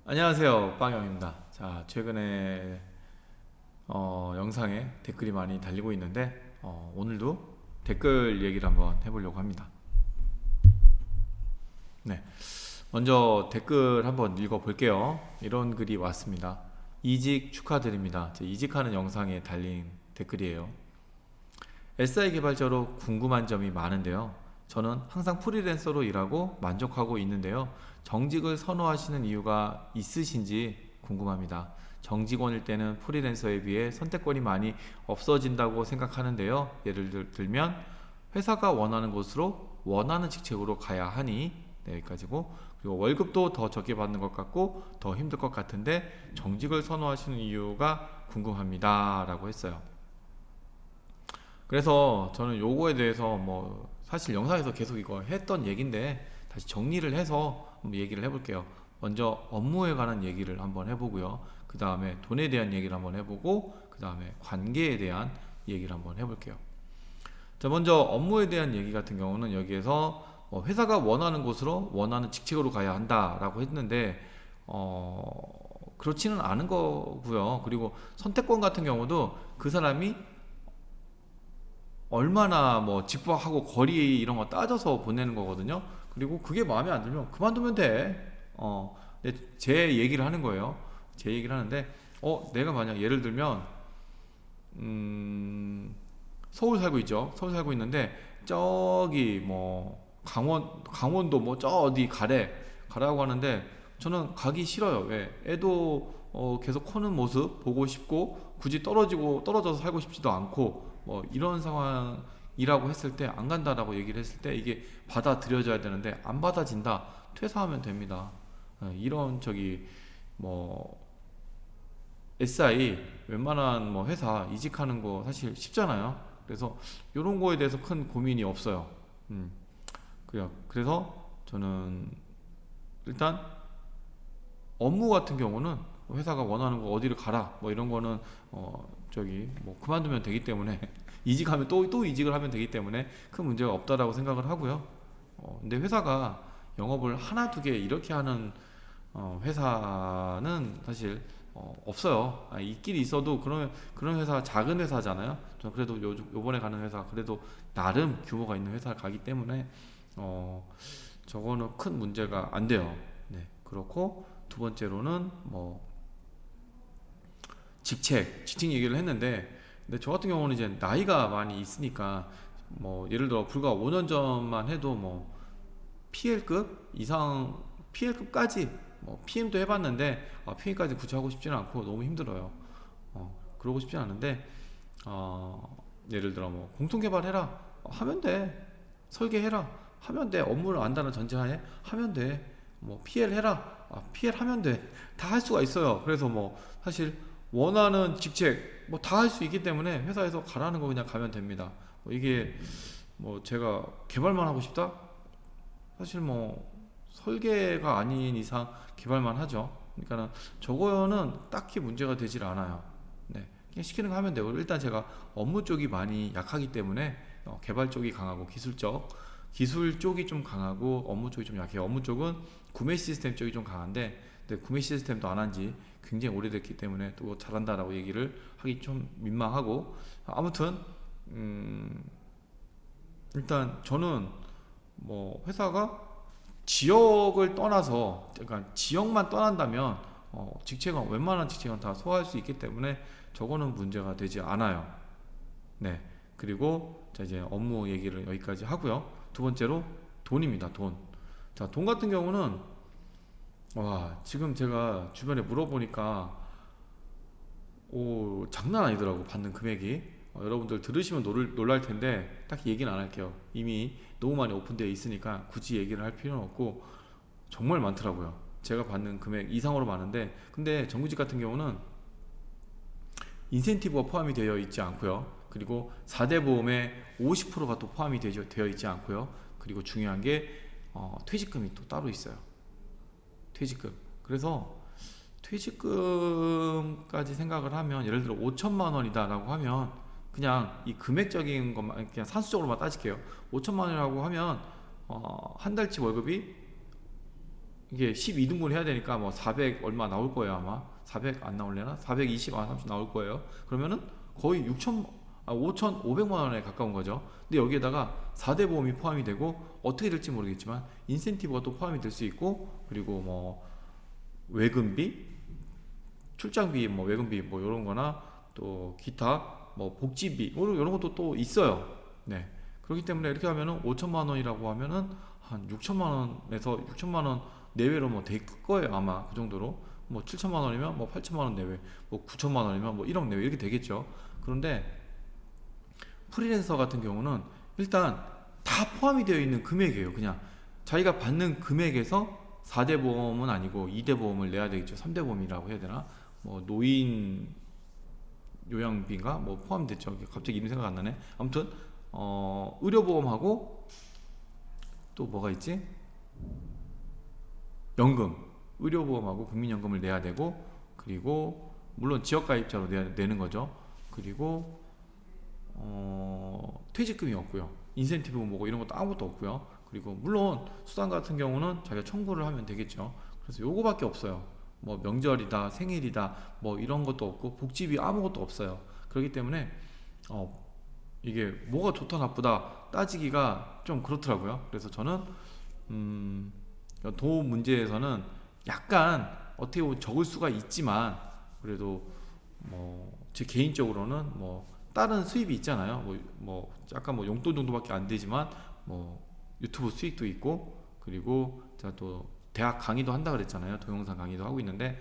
안녕하세요, 빵영입니다. 자, 최근에 영상에 댓글이 많이 달리고 있는데 오늘도 댓글 얘기를 한번 해보려고 합니다. 네, 먼저 댓글 한번 읽어볼게요. 이런 글이 왔습니다. 이직 축하드립니다. 제 이직하는 영상에 달린 댓글이에요. SI 개발자로 궁금한 점이 많은데요. 저는 항상 프리랜서로 일하고 만족하고 있는데요. 정직을 선호하시는 이유가 있으신지 궁금합니다. 정직원일 때는 프리랜서에 비해 선택권이 많이 없어진다고 생각하는데요. 예를 들면 회사가 원하는 곳으로 원하는 직책으로 가야 하니, 네, 여기까지고, 그리고 월급도 더 적게 받는 것 같고 더 힘들 것 같은데 정직을 선호하시는 이유가 궁금합니다 라고 했어요. 그래서 저는 요거에 대해서 뭐 사실 영상에서 계속 이거 했던 얘기인데 다시 정리를 해서 한번 얘기를 해볼게요. 먼저 업무에 관한 얘기를 한번 해보고요. 그 다음에 돈에 대한 얘기를 한번 해보고, 그 다음에 관계에 대한 얘기를 한번 해볼게요. 자, 먼저 업무에 대한 얘기 같은 경우는 여기에서 회사가 원하는 곳으로 원하는 직책으로 가야 한다라고 했는데 그렇지는 않은 거고요. 그리고 선택권 같은 경우도 그 사람이 얼마나 뭐 집합하고 거리 이런 거 따져서 보내는 거거든요. 그리고 그게 마음에 안 들면 그만두면 돼. 근데 제 얘기를 하는 거예요. 제 얘기를 하는데 내가 만약 예를 들면 서울 살고 있죠. 서울 살고 있는데 저기 뭐 강원도 뭐 저 어디 가라고 하는데 저는 가기 싫어요. 왜? 애도 계속 커는 모습 보고 싶고 굳이 떨어져서 살고 싶지도 않고 뭐 이런 상황이라고 했을 때 안 간다라고 얘기를 했을 때 이게 받아들여져야 되는데 안 받아진다. 퇴사하면 됩니다. 이런 저기 뭐 SI 웬만한 뭐 회사 이직하는 거 사실 쉽잖아요. 그래서 이런 거에 대해서 큰 고민이 없어요. 그래요. 그래서 저는 일단 업무 같은 경우는 회사가 원하는 거 어디를 가라 뭐 이런 거는 저기 뭐 그만두면 되기 때문에 이직하면 또 이직을 하면 되기 때문에 큰 문제가 없다라고 생각을 하고요. 근데 회사가 영업을 하나 두 개 이렇게 하는 회사는 사실 없어요. 있긴 있어도 그런 회사 작은 회사잖아요. 저 그래도 요번에 가는 회사 그래도 나름 규모가 있는 회사를 가기 때문에 저거는 큰 문제가 안 돼요. 네, 그렇고 두 번째로는 뭐 직책 얘기를 했는데, 근데 저 같은 경우는 이제 나이가 많이 있으니까 뭐 예를 들어 불과 5년 전만 해도 뭐 PL급 이상 PL급까지 뭐 PM도 해봤는데 PM까지 굳이 하고 싶지는 않고 너무 힘들어요. 그러고 싶지 않은데 예를 들어 뭐 공통 개발해라 하면 돼. 설계해라 하면 돼. 업무를 안다는 전제하에 하면 돼. 뭐 PL 해라 PL 하면 돼. 다 할 수가 있어요. 그래서 뭐 사실 원하는 직책 뭐 다 할 수 있기 때문에 회사에서 가라는 거 그냥 가면 됩니다. 이게 뭐 제가 개발만 하고 싶다? 사실 뭐 설계가 아닌 이상 개발만 하죠. 그러니까 저거는 딱히 문제가 되질 않아요. 네, 그냥 시키는 거 하면 되고 일단 제가 업무 쪽이 많이 약하기 때문에 개발 쪽이 강하고 기술 쪽이 좀 강하고 업무 쪽이 좀 약해요. 업무 쪽은 구매 시스템 쪽이 좀 강한데 근데 구매 시스템도 안 한 지 굉장히 오래됐기 때문에 또 잘한다라고 얘기를 하기 좀 민망하고 아무튼 일단 저는 뭐 회사가 지역을 떠나서 그러니까 지역만 떠난다면 직책은 웬만한 직책은 다 소화할 수 있기 때문에 저거는 문제가 되지 않아요. 네. 그리고 자 이제 업무 얘기를 여기까지 하고요. 두 번째로 돈입니다. 돈. 자, 돈 같은 경우는 와, 지금 제가 주변에 물어보니까 장난 아니더라고. 받는 금액이. 여러분들 들으시면 놀랄 텐데 딱히 얘기는 안 할게요. 이미 너무 많이 오픈되어 있으니까 굳이 얘기를 할 필요는 없고 정말 많더라고요. 제가 받는 금액 이상으로 많은데 근데 정규직 같은 경우는 인센티브가 포함이 되어 있지 않고요. 그리고 4대 보험에 50%가 또 포함이 되어 있지 않고요. 그리고 중요한 게 퇴직금이 또 따로 있어요. 퇴직금. 그래서 퇴직금까지 생각을 하면 예를 들어 5천만 원이다라고 하면 그냥 이 금액적인 것만 그냥 산수적으로만 따질게요. 5천만 원이라고 하면 한 달치 월급이 이게 12등분 해야 되니까 뭐 400 얼마 나올 거예요 아마. 400 안 나올려나? 420, 30 나올 거예요. 그러면은 거의 5,500만 원에 가까운 거죠. 근데 여기에다가 4대 보험이 포함이 되고 어떻게 될지 모르겠지만 인센티브가 또 포함이 될 수 있고, 그리고 뭐 외근비, 출장비, 뭐 외근비 뭐 이런 거나 또 기타 뭐 복지비 뭐 이런 것도 또 있어요. 네. 그렇기 때문에 이렇게 하면은 5천만 원이라고 하면은 한 6천만 원에서 6천만 원 내외로 뭐 될 거예요 아마. 그 정도로 뭐 7천만 원이면 뭐 8천만 원 내외, 뭐 9천만 원이면 뭐 1억 내외 이렇게 되겠죠. 그런데 프리랜서 같은 경우는 일단 다 포함이 되어 있는 금액이에요. 그냥 자기가 받는 금액에서 4대 보험은 아니고 2대 보험을 내야 되겠죠. 3대 보험이라고 해야 되나? 뭐 노인 요양비인가 뭐 포함됐죠. 갑자기 이름 생각 안 나네. 아무튼 의료보험하고 또 뭐가 있지? 연금, 의료보험하고 국민연금을 내야 되고, 그리고 물론 지역가입자로 내는 거죠. 그리고 퇴직금이 없고요. 인센티브 뭐고 이런 것도 아무것도 없고요. 그리고 물론 수당 같은 경우는 자기가 청구를 하면 되겠죠. 그래서 요거밖에 없어요. 뭐 명절이다, 생일이다, 뭐 이런 것도 없고 복지비 아무것도 없어요. 그렇기 때문에 이게 뭐가 좋다 나쁘다 따지기가 좀 그렇더라고요. 그래서 저는 도움 문제에서는 약간 어떻게 보면 적을 수가 있지만, 그래도 뭐 제 개인적으로는 뭐 다른 수입이 있잖아요. 뭐 약간 뭐 용돈 정도밖에 안 되지만 뭐 유튜브 수익도 있고, 그리고 제가 또 대학 강의도 한다 그랬잖아요. 동영상 강의도 하고 있는데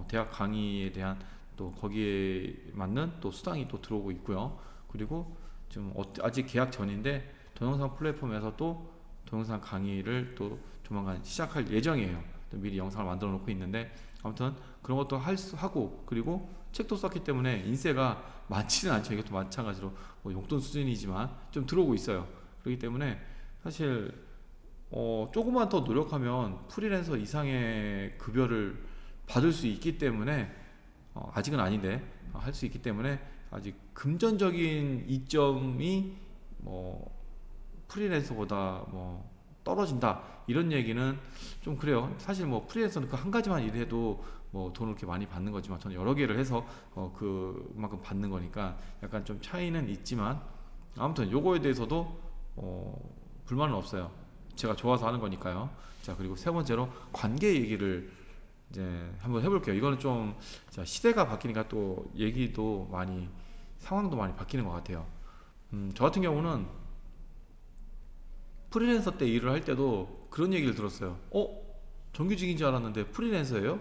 대학 강의에 대한 또 거기에 맞는 또 수당이 또 들어오고 있고요. 그리고 지금 아직 계약 전인데 동영상 플랫폼에서 또 동영상 강의를 또 조만간 시작할 예정이에요. 또 미리 영상을 만들어 놓고 있는데, 아무튼 그런 것도 하고, 그리고 책도 썼기 때문에 인세가 많지는 않죠. 이것도 마찬가지로 뭐 용돈 수준이지만 좀 들어오고 있어요. 그렇기 때문에 사실 조금만 더 노력하면 프리랜서 이상의 급여를 받을 수 있기 때문에, 아직은 아닌데 할 수 있기 때문에, 아직 금전적인 이점이 뭐 프리랜서보다 뭐 떨어진다 이런 얘기는 좀 그래요. 사실 뭐 프리랜서는 그 한 가지만 일해도 뭐 돈을 이렇게 많이 받는 거지만, 저는 여러 개를 해서 그만큼 받는 거니까 약간 좀 차이는 있지만, 아무튼 요거에 대해서도 불만은 없어요. 제가 좋아서 하는 거니까요. 자, 그리고 세 번째로 관계 얘기를 이제 한번 해볼게요. 이거는 좀 시대가 바뀌니까 또 얘기도 많이, 상황도 많이 바뀌는 것 같아요. 저 같은 경우는 프리랜서 때 일을 할 때도 그런 얘기를 들었어요. 정규직인 줄 알았는데 프리랜서예요?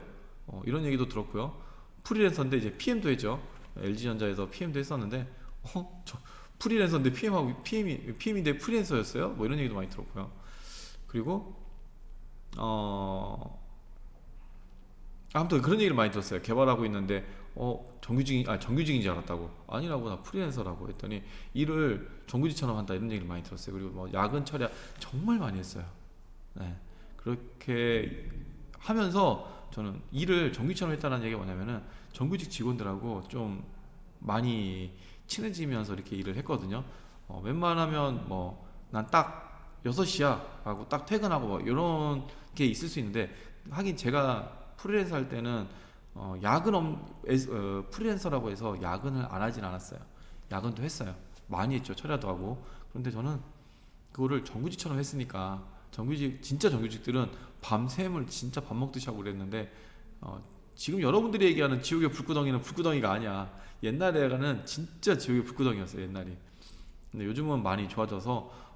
이런 얘기도 들었고요. 프리랜서인데 이제 PM도 했죠. LG전자에서 PM도 했었는데, 저 프리랜서인데 PM인데 프리랜서였어요? 뭐 이런 얘기도 많이 들었고요. 그리고 아무튼 그런 얘기를 많이 들었어요. 개발하고 있는데 정규직인 줄 알았다고. 아니라고, 나 프리랜서라고 했더니 일을 정규직처럼 한다 이런 얘기를 많이 들었어요. 그리고 뭐 야근 처리 정말 많이 했어요. 네. 그렇게 하면서 저는 일을 정규직처럼 했다는 얘기가 뭐냐면은 정규직 직원들하고 좀 많이 친해지면서 이렇게 일을 했거든요. 웬만하면 뭐 난 딱 6시야 하고 딱 퇴근하고 뭐 이런 게 있을 수 있는데, 하긴 제가 프리랜서 할 때는 프리랜서라고 해서 야근을 안 하진 않았어요. 야근도 했어요. 많이 했죠. 철야도 하고. 그런데 저는 그거를 정규직처럼 했으니까, 진짜 정규직들은 밤샘을 진짜 밥 먹듯이 하고 그랬는데, 지금 여러분들이 얘기하는 지옥의 불구덩이는 불구덩이가 아니야. 옛날에는 진짜 지옥의 불구덩이였어요. 옛날이. 근데 요즘은 많이 좋아져서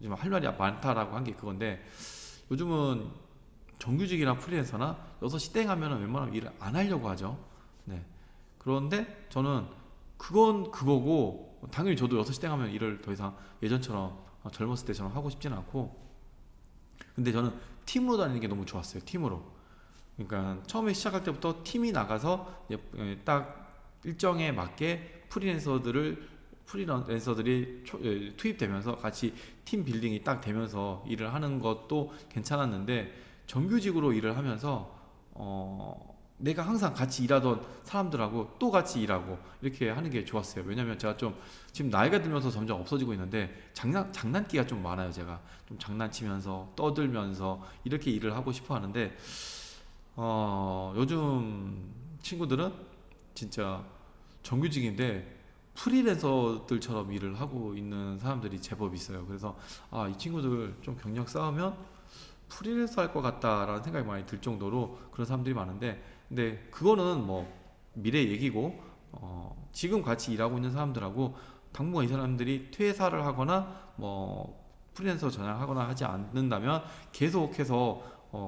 지금 할 말이 많다라고 한 게 그건데, 요즘은 정규직이나 프리랜서나 6시 땡 하면은 웬만하면 일을 안 하려고 하죠. 네. 그런데 저는 그건 그거고, 당연히 저도 6시 땡 하면 일을 더 이상 예전처럼 젊었을 때처럼 하고 싶지는 않고, 근데 저는 팀으로 다니는 게 너무 좋았어요. 팀으로. 그러니까 처음에 시작할 때부터 팀이 나가서 딱 일정에 맞게 프리랜서들이 투입되면서 같이 팀 빌딩이 딱 되면서 일을 하는 것도 괜찮았는데, 정규직으로 일을 하면서 내가 항상 같이 일하던 사람들하고 또 같이 일하고 이렇게 하는 게 좋았어요. 왜냐면 제가 좀 지금 나이가 들면서 점점 없어지고 있는데 장난기가 좀 많아요. 제가 좀 장난치면서 떠들면서 이렇게 일을 하고 싶어 하는데 요즘 친구들은 진짜 정규직인데 프리랜서들처럼 일을 하고 있는 사람들이 제법 있어요. 그래서 이 친구들 좀 경력 쌓으면 프리랜서 할 것 같다라는 생각이 많이 들 정도로 그런 사람들이 많은데, 근데 그거는 뭐 미래 얘기고, 지금 같이 일하고 있는 사람들하고 당분간 이 사람들이 퇴사를 하거나 뭐 프리랜서 전향하거나 하지 않는다면 계속해서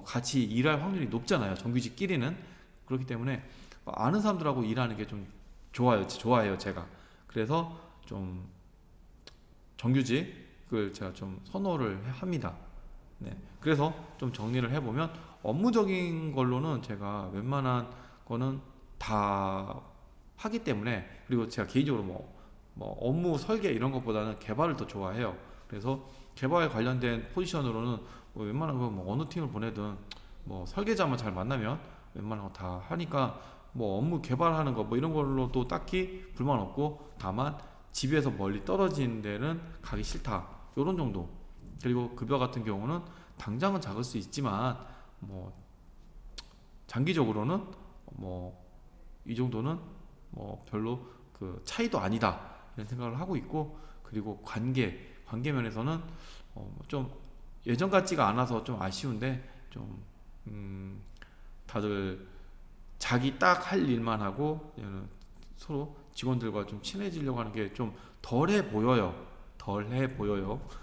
같이 일할 확률이 높잖아요, 정규직끼리는. 그렇기 때문에 아는 사람들하고 일하는 게 좀 좋아해요 제가. 그래서 좀 정규직을 제가 좀 선호를 합니다. 네. 그래서 좀 정리를 해보면 업무적인 걸로는 제가 웬만한 거는 다 하기 때문에, 그리고 제가 개인적으로 뭐 업무 설계 이런 것보다는 개발을 더 좋아해요. 그래서 개발 관련된 포지션으로는 뭐 웬만한 거 뭐 어느 팀을 보내든 뭐 설계자만 잘 만나면 웬만한 거 다 하니까 뭐 업무 개발하는 거 뭐 이런 걸로도 딱히 불만 없고, 다만 집에서 멀리 떨어진 데는 가기 싫다 요런 정도. 그리고 급여 같은 경우는 당장은 작을 수 있지만 뭐 장기적으로는 뭐 이 정도는 뭐 별로 그 차이도 아니다 이런 생각을 하고 있고, 그리고 관계 면에서는 좀 예전 같지가 않아서 좀 아쉬운데, 좀 다들 자기 딱 할 일만 하고 서로 직원들과 좀 친해지려고 하는 게 좀 덜해 보여요.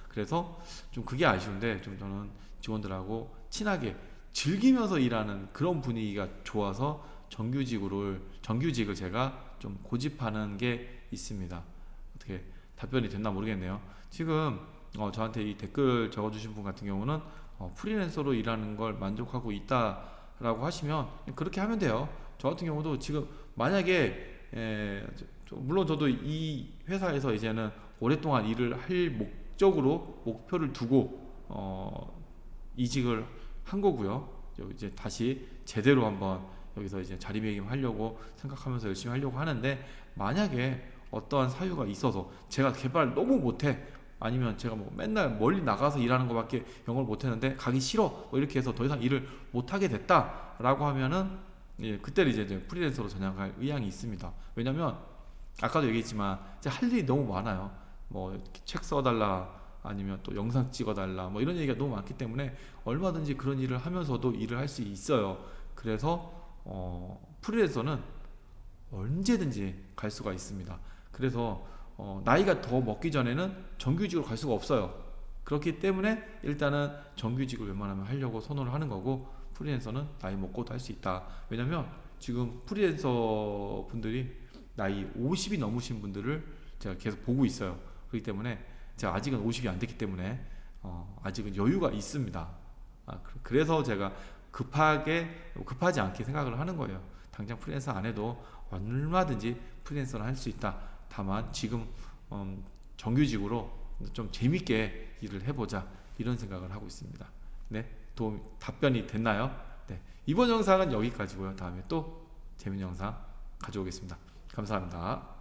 그래서 좀 그게 아쉬운데, 좀 저는 직원들하고 친하게 즐기면서 일하는 그런 분위기가 좋아서 정규직을 제가 좀 고집하는 게 있습니다. 어떻게 답변이 됐나 모르겠네요. 지금 저한테 이 댓글 적어주신 분 같은 경우는 프리랜서로 일하는 걸 만족하고 있다라고 하시면 그렇게 하면 돼요. 저 같은 경우도 지금 만약에 물론 저도 이 회사에서 이제는 오랫동안 일을 할 목표를 두고 이직을 한 거고요. 이제 다시 제대로 한번 여기서 이제 자리매김하려고 생각하면서 열심히 하려고 하는데, 만약에 어떠한 사유가 있어서 제가 개발 너무 못해, 아니면 제가 뭐 맨날 멀리 나가서 일하는 것밖에 영어를 못했는데 가기 싫어 뭐 이렇게 해서 더 이상 일을 못하게 됐다라고 하면은 그때는 이제 프리랜서로 전향할 의향이 있습니다. 왜냐면 아까도 얘기했지만 이제 할 일이 너무 많아요. 뭐 책 써달라, 아니면 또 영상 찍어달라, 뭐 이런 얘기가 너무 많기 때문에 얼마든지 그런 일을 하면서도 일을 할 수 있어요. 그래서 프리랜서는 언제든지 갈 수가 있습니다. 그래서 나이가 더 먹기 전에는 정규직으로 갈 수가 없어요. 그렇기 때문에 일단은 정규직을 웬만하면 하려고 선호를 하는 거고, 프리랜서는 나이 먹고도 할 수 있다. 왜냐면 지금 프리랜서 분들이 나이 50이 넘으신 분들을 제가 계속 보고 있어요. 그렇기 때문에 제가 아직은 50이 안 됐기 때문에 아직은 여유가 있습니다. 그래서 제가 급하지 않게 생각을 하는 거예요. 당장 프리랜서 안 해도 얼마든지 프리랜서는 할 수 있다. 다만 지금 정규직으로 좀 재밌게 일을 해보자 이런 생각을 하고 있습니다. 네, 답변이 됐나요? 네, 이번 영상은 여기까지고요. 다음에 또 재밌는 영상 가져오겠습니다. 감사합니다.